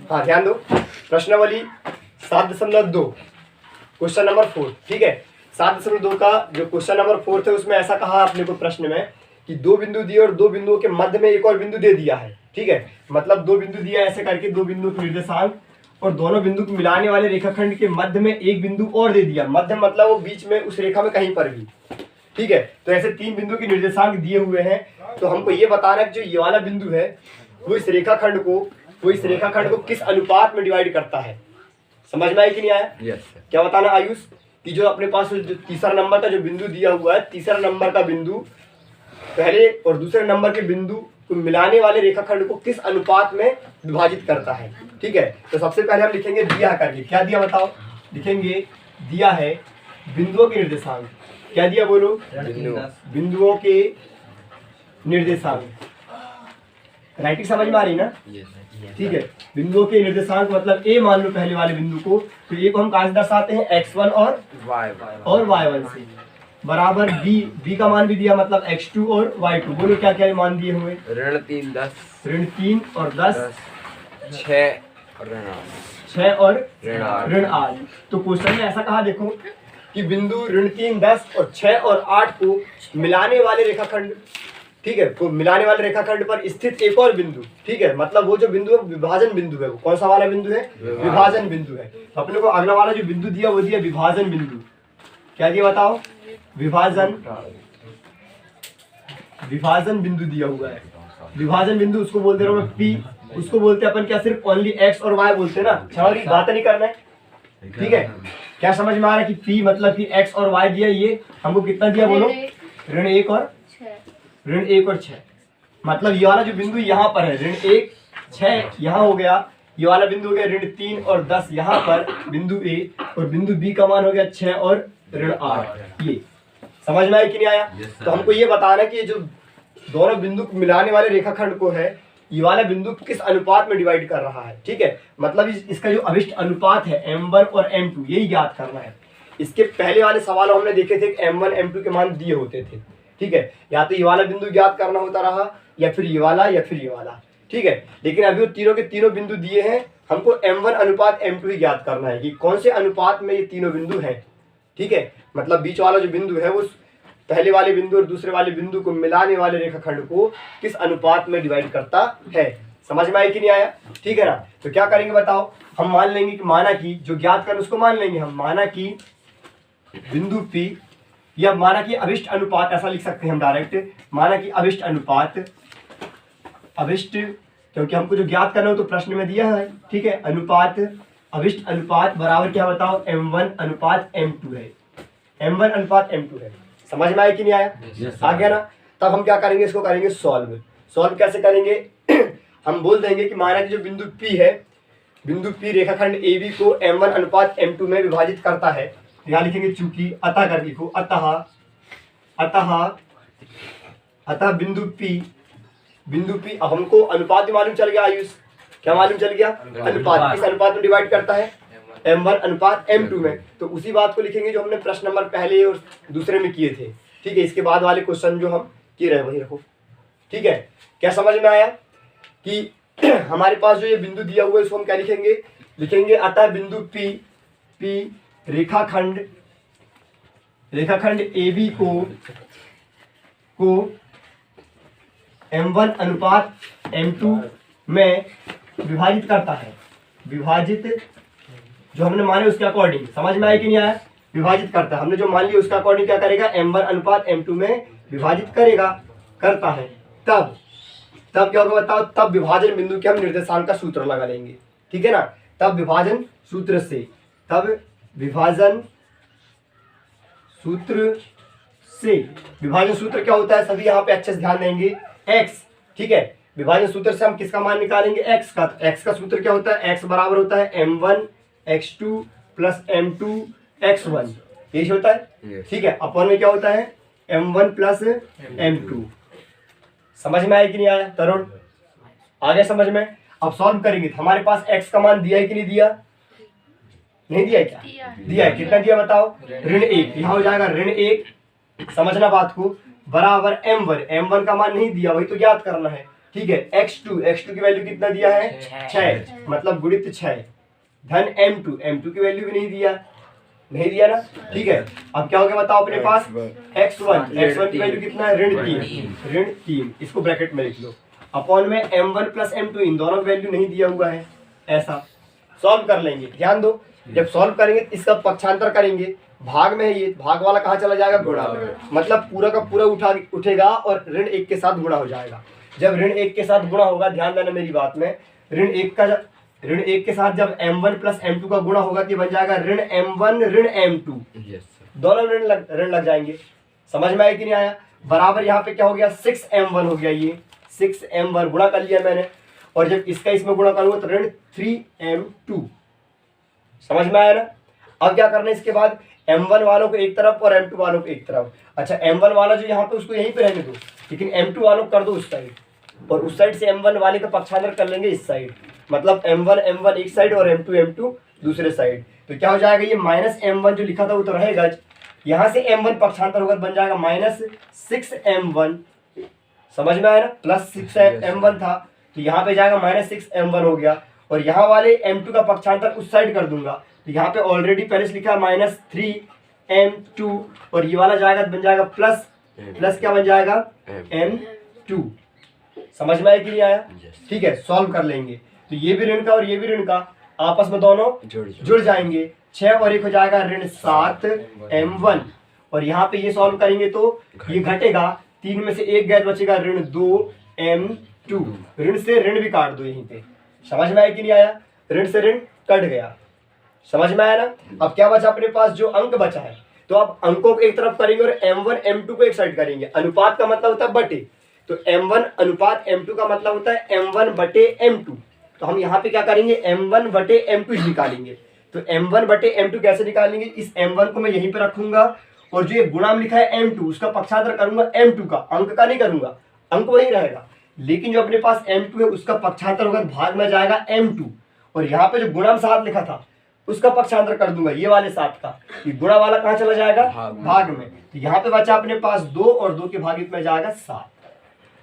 हाँ ध्यान दो, प्रश्नावली 7.2 क्वेश्चन नंबर 4, ठीक है। 7.2 का जो क्वेश्चन नंबर 4 थे उसमें ऐसा कहा आपने को प्रश्न में कि दो बिंदु दिए और दो बिंदुओं के मध्य में एक और बिंदु दे दिया है, ठीक है। मतलब दो बिंदु दिया ऐसे करके, दो बिंदु के निर्देशांक और दोनों बिंदु को मिलाने वाले रेखाखंड के मध्य में एक बिंदु और दे दिया। मध्य मतलब वो बीच में उस रेखा में कहीं पर भी, ठीक है। तो ऐसे तीन बिंदु के निर्देशांक दिए हुए हैं। तो हमको ये बताना है कि जो ये वाला बिंदु है वो इस रेखाखंड को किस अनुपात में डिवाइड करता है। समझ में आया कि नहीं आया? यस। क्या बताना आयुष कि जो अपने पास जो तीसरा नंबर का जो बिंदु दिया हुआ है, तीसरा नंबर का बिंदु पहले और दूसरे नंबर के बिंदु को मिलाने वाले रेखाखंड को किस अनुपात में विभाजित करता है, ठीक है। तो सबसे पहले हम लिखेंगे दिया करके। क्या दिया बताओ? लिखेंगे दिया है बिंदुओं के निर्देशांक। क्या दिया बोलो? बिंदुओं के निर्देशांक। राइटिंग समझ में आ रही ना? ठीक है। बिंदुओं के निर्देशांक मतलब ए मान लो पहले वाले बिंदु को, तो ए को हम कहाँ से दर्शाते हैं? x1 और y1 से बराबर बी का मान भी दिया मतलब x2 और y2। बोलो क्या क्या मान दिए हुए? ऋण 3 10, ऋण 3 और 10, 6 और ऋण 8। तो क्वेश्चन में ऐसा कहा देखो कि बिंदु ऋण 3 10 और 6 और 8 को मिलाने वाले रेखाखंड, ठीक है, तो मिलाने वाले रेखाखंड पर स्थित एक और बिंदु, ठीक है, मतलब वो जो बिंदु है विभाजन बिंदु है। वो कौन सा वाला बिंदु है? विभाजन बिंदु है। तो अपने को अगला वाला जो बिंदु दिया वो दिया विभाजन बिंदु। क्या दिया बताओ? विभाजन बिंदु दिया हुआ है। विभाजन बिंदु उसको बोलते हैं पी, उसको बोलते हैं अपन क्या सिर्फ ओनली एक्स और वाई बोलते हैं ना, सॉरी बात नहीं करना है, ठीक है। क्या समझ में आ रहा है कि पी मतलब कि एक्स और वाई दिया, ये हमको कितना दिया बोलो? ऋण 1 और 6। मतलब ये वाला जो बिंदु यहाँ पर है ऋण 1 6 यहाँ हो गया, ये वाला बिंदु हो गया ऋण 3 और 10 यहाँ पर बिंदु ए, और बिंदु बी का मान हो गया 6 और ऋण 8। ये समझ में आया कि नहीं आया? तो हमको ये बताना कि जो दोनों बिंदु को मिलाने वाले रेखाखंड को है, ये वाला बिंदु किस अनुपात में डिवाइड कर रहा है, ठीक है। मतलब इसका जो अभिष्ट अनुपात है m1 और m2 यही ज्ञात करना है। इसके पहले वाले सवाल हमने देखे थे कि m1 m2 के मान दिए होते थे, ठीक है। या तो ये वाला बिंदु ज्ञात करना होता रहा या फिर ये वाला या फिर ये वाला, ठीक है। लेकिन अभी वो तीनों के तीनों बिंदु दिए हैं, हमको m1 अनुपात m2 ही ज्ञात करना है कि कौन से अनुपात में ये तीनों बिंदु हैं, ठीक है। मतलब बीच वाला जो बिंदु है वो पहले वाले बिंदु और दूसरे वाले बिंदु को मिलाने वाले रेखाखंड को किस अनुपात में डिवाइड करता है। समझ में आया कि नहीं आया? ठीक है ना। तो क्या करेंगे बताओ? हम मान लेंगे कि माना कि जो ज्ञात कर उसको मान लेंगे हम, माना कि बिंदु P या माना कि अभिष्ट अनुपात, ऐसा लिख सकते हैं हम डायरेक्ट, माना कि अभिष्ट अनुपात, अभिष्ट क्योंकि हमको जो ज्ञात करना हो तो प्रश्न में दिया है, ठीक है। अनुपात, अभिष्ट अनुपात बराबर क्या बताओ? m1 अनुपात m2 है। m1 अनुपात m2 है। समझ में आया कि नहीं आया? आ गया ना। तब हम क्या करेंगे? इसको करेंगे सॉल्व कैसे करेंगे? हम बोल देंगे कि माना कि जो बिंदु P है, बिंदु P रेखाखंड AB को m1 अनुपात m2 में विभाजित करता है। यहाँ लिखेंगे चूंकि, अतः कर लिखो, अतः बिंदु P, अब हमको अनुपात भी मालूम चल गया आयुष। क्या मालूम चल गया? अनुपात। किस अनुपात में डिवाइड करता है? m1 अनुपात m2 में। तो उसी बात को लिखेंगे जो हमने प्रश्न नंबर पहले और दूसरे में किए थे, ठीक है। इसके बाद वाले क्वेश्चन जो हम किए रहे वही रखो, ठीक है। क्या समझ में आया कि हमारे पास जो ये बिंदु दिया हुआ है इसको हम क्या लिखेंगे अतः बिंदु P रेखाखंड AB को m1 अनुपात m2 में विभाजित करता है। विभाजित जो हमने माने उसके अकॉर्डिंग, समझ में आया कि नहीं आया? विभाजित करता है, हमने जो मान लिया उसका अकॉर्डिंग क्या करेगा? m1 अनुपात m2 में विभाजित करता है। तब क्या होगा बताओ? तब विभाजन बिंदु के हम निर्देशांक का सूत्र लगा लेंगे, ठीक है ना। तब विभाजन सूत्र विभाजन सूत्र क्या होता है? सभी यहाँ पे अच्छे से ध्यान देंगे, x, ठीक है। विभाजन सूत्र से हम किसका मान निकालेंगे? x का। तो x का सूत्र क्या होता है? x बराबर होता है m1 x2 plus m2 x1, यही होता है, ठीक है। अपन में क्या होता है? m1 plus m2। समझ में आया कि नहीं आया तरुण? आ गया समझ में? अब सॉल्व करेंगे तो हमारे पास x का मान दिया है कि नहीं दिया? नहीं दिया है क्या? दिया है। कितना दिया बताओ? ऋण 1। यहाँ हो जाएगा ऋण 1, समझना बात को, बराबर m1 का मान नहीं दिया, वही तो ज्ञात करना है। ठीक है। x2 की वैल्यू कितना दिया है 6, मतलब गुणित 6 धन m2 की वैल्यू भी नहीं दिया ना, ठीक है। अब क्या हो गया बताओ अपने पास x1 की वैल्यू कितना है ऋण 3, इसको ब्रैकेट में लिख लो, अपॉन में m1 प्लस m2, इन दोनों की वैल्यू नहीं दिया हुआ है। ऐसा सॉल्व कर लेंगे, ध्यान दो, जब सॉल्व करेंगे इसका पक्षांतर करेंगे, भाग में है ये, भाग वाला कहाँ चला जाएगा गुणा, मतलब पूरा का पूरा उठेगा और ऋण 1 के साथ गुणा हो जाएगा। जब ऋण 1 के साथ गुणा होगा, ध्यान देना मेरी बात में, ऋण 1 के साथ जब m1 प्लस m2 का गुणा होगा तो बन जाएगा ऋण m1 ऋण m2, दोनों ऋण लग जाएंगे। समझ में आया कि नहीं आया? बराबर यहाँ पे क्या हो गया 6m1 हो गया, ये 6m1 गुणा कर लिया मैंने, और जब इसका इसमें गुणा करूंगा तो ऋण 3m2। समझ में आया ना? अब क्या करना है इसके बाद, m1 वालों को एक तरफ और m2 वालों को एक तरफ। अच्छा m1 वाला जो यहाँ पे उसको यहीं पे रहने दो, लेकिन m2 वालों को कर दो उस साइड, और उस साइड से m1 वाले का पक्षांतर कर लेंगे इस साइड, मतलब m1 एक साइड और m2 दूसरे साइड। तो क्या हो जाएगा, ये माइनस m1 जो लिखा था वो तो रहेगा, यहाँ से m1 पक्षांतर होगा बन जाएगा माइनस 6m1। समझ में आया ना? प्लस 6m1 था तो यहाँ पे जाएगा माइनस 6m1 हो गया, और यहाँ वाले m2 का पक्षांतर उस साइड कर दूंगा, तो यहाँ पे ऑलरेडी पहले से लिखा है माइनस 3m2, और ये वाला जाएगा बन जाएगा प्लस क्या बन जाएगा m2। समझ में आया कि नहीं आया? ठीक है, सॉल्व कर लेंगे, तो ये भी ऋण का और ये भी ऋण का आपस में दोनों जुड़ जाएंगे, 6 और 1 हो जाएगा ऋण 7m1, और यहाँ पे ये सॉल्व करेंगे तो ये घटेगा, 3 में से 1 गैर बचेगा ऋण 2m2, ऋण से ऋण भी काट दो यहीं पे। समझ में आया कि नहीं आया? ऋण से ऋण कट गया, समझ में आया ना? अब क्या बचा अपने पास, जो अंक बचा है, तो अब अंकों को एक तरफ करेंगे और m1 m2 को एक साइड करेंगे। अनुपात का मतलब होता है बटे, तो m1 अनुपात m2 का मतलब होता है m1 बटे m2, तो हम यहाँ पे क्या करेंगे m1 बटे m2 निकालेंगे। तो m1 बटे m2 कैसे निकालेंगे, इस m1 को मैं यहीं पे रखूंगा, और जो ये गुणाम लिखा है m2 उसका पक्षांतर करूंगा m2 का, अंक का नहीं करूंगा, अंक वही रहेगा, लेकिन जो अपने पास m2 है उसका पक्षांतर होगा भाग में जाएगा m2, और यहाँ पे जो गुणाम 7 लिखा था उसका पक्षांतर कर दूंगा ये वाले 7 का, ये गुणा वाला कहाँ चला जाएगा भाग में, तो यहाँ पे बचा अपने पास 2 और 2 के भागित में जाएगा 7,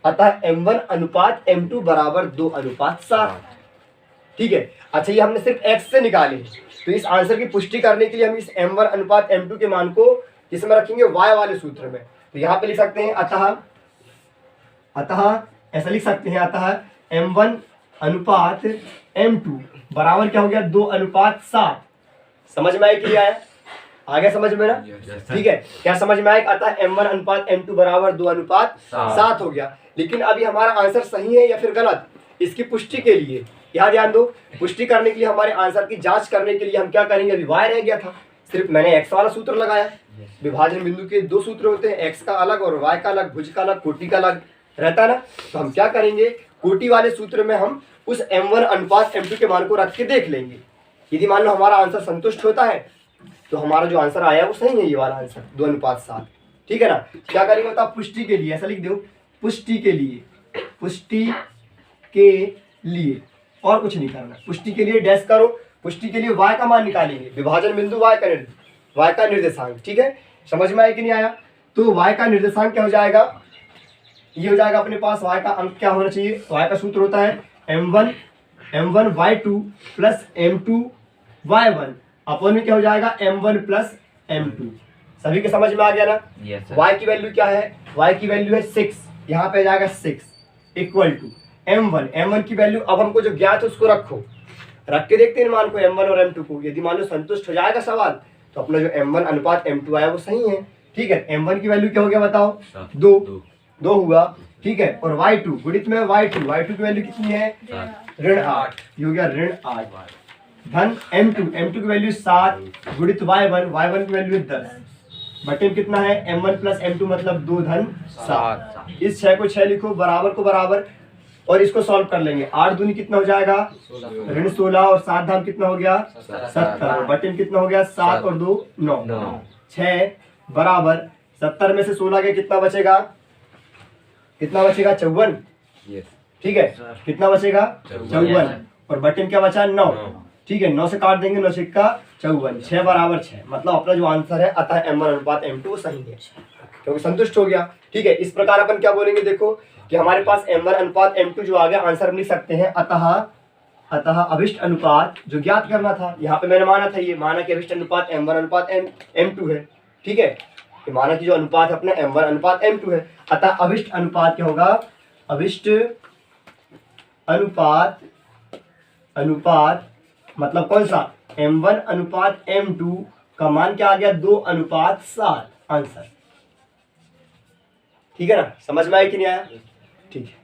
अतः m1 अनुपात m2 बराबर 2:7। ठीक है। अच्छा, ये हमने सिर्फ x से निकाले, तो इस आंसर की पुष्टि करने के लिए हम इस m1 अनुपात m2 के मान को किसमें रखेंगे, y वाले सूत्र में। तो यहाँ पे लिख सकते हैं अतः ऐसा लिख सकते हैं, अतः m1 अनुपात m2 बराबर क्या हो गया 2:7। समझ में आया कि आया? आ गया समझ में ना? ठीक है, क्या समझ में आया? अतः m1 अनुपात m2 बराबर 2:7 हो गया। लेकिन अभी हमारा आंसर सही है या फिर गलत, इसकी पुष्टि के लिए यहाँ ध्यान दो, पुष्टि करने के लिए हमारे आंसर की जांच करने के लिए हम क्या करेंगे, अभी y रह गया था, सिर्फ मैंने x वाला सूत्र लगाया। विभाजन बिंदु के 2 सूत्र होते हैं, x का अलग और y का अलग, भुज का अलग, कोटि का अलग रहता है ना, तो हम क्या करेंगे, कोटि वाले सूत्र में हम उस m1 अनुपात m2 के मान को रख के देख लेंगे। यदि मान लो हमारा आंसर संतुष्ट होता है तो हमारा जो आंसर आया वो सही है, ये वाला आंसर 2:7। ठीक है ना? क्या करेंगे बता, पुष्टि के लिए, ऐसा लिख दो, पुष्टि के लिए और कुछ नहीं करना, पुष्टि के लिए डैश करो, पुष्टि के लिए y का मान निकालेंगे, विभाजन बिंदु y का निर्देशांक। ठीक है, समझ में आया कि नहीं आया? तो y का निर्देशांक क्या हो जाएगा, ये हो जाएगा अपने पास y का अंक क्या होना चाहिए, y का सूत्र होता है m1 y2 plus m2 y1 अपन में क्या हो जाएगा m1 प्लस m2। सभी के समझ में आ गया ना? y की वैल्यू क्या है, y की वैल्यू है 6, यहाँ पे जाएगा 6 इक्वल टू m1 की वैल्यू, अब हमको जो ज्ञात है उसको रख के देखते हैं मान को m1 और m2 को, यदि मान लो संतुष्ट हो जाएगा सवाल तो अपना जो m1 अनुपात m2 आया वो सही है। ठीक है, m1 की वैल्यू क्या हो गया बताओ, 2 हुआ। ठीक है, और y2 गुणित में y2 की वैल्यू कितनी है, ऋण 8, ये हो गया ऋण 8 धन m2 की वैल्यू 7 गुणित y1 की वैल्यू है 10, बटे में कितना है m1 प्लस m2 मतलब 2 धन 7। इस 6 को 6 लिखो, बराबर को बराबर, और इसको सॉल्व कर लेंगे, 8 दूनी कितना हो जाएगा ऋण 16, और 7 धाम कितना हो गया 70, बटे में कितना हो गया 7 और 2 9, 6 बराबर 70 में से 16 के कितना बचेगा 54। ठीक है, कितना बचेगा 54, और बटे में क्या बचा 9। ठीक है, 9 से काट देंगे, 9 से 54, 6 बराबर 6, मतलब अपना जो आंसर है अतः m1 अनुपात m2 सही है, क्योंकि संतुष्ट हो गया। ठीक है, इस प्रकार अपन क्या बोलेंगे, देखो कि हमारे पास m1 अनुपात m2 जो आ गया, आंसर हम लिख सकते हैं अतः अभिष्ट अनुपात जो ज्ञात करना था, यहाँ पे मैंने माना था, ये माना कि अभिष्ट अनुपात m1 अनुपात m2 है। ठीक है, ये माना कि जो अनुपात है अपना m1 अनुपात m2 है। अतः अभिष्ट अनुपात क्या होगा, अभिष्ट अनुपात मतलब कौन सा, m1 अनुपात m2 का मान क्या आ गया, 2:7 आंसर। ठीक है ना, समझ में आया कि नहीं आया? ठीक है।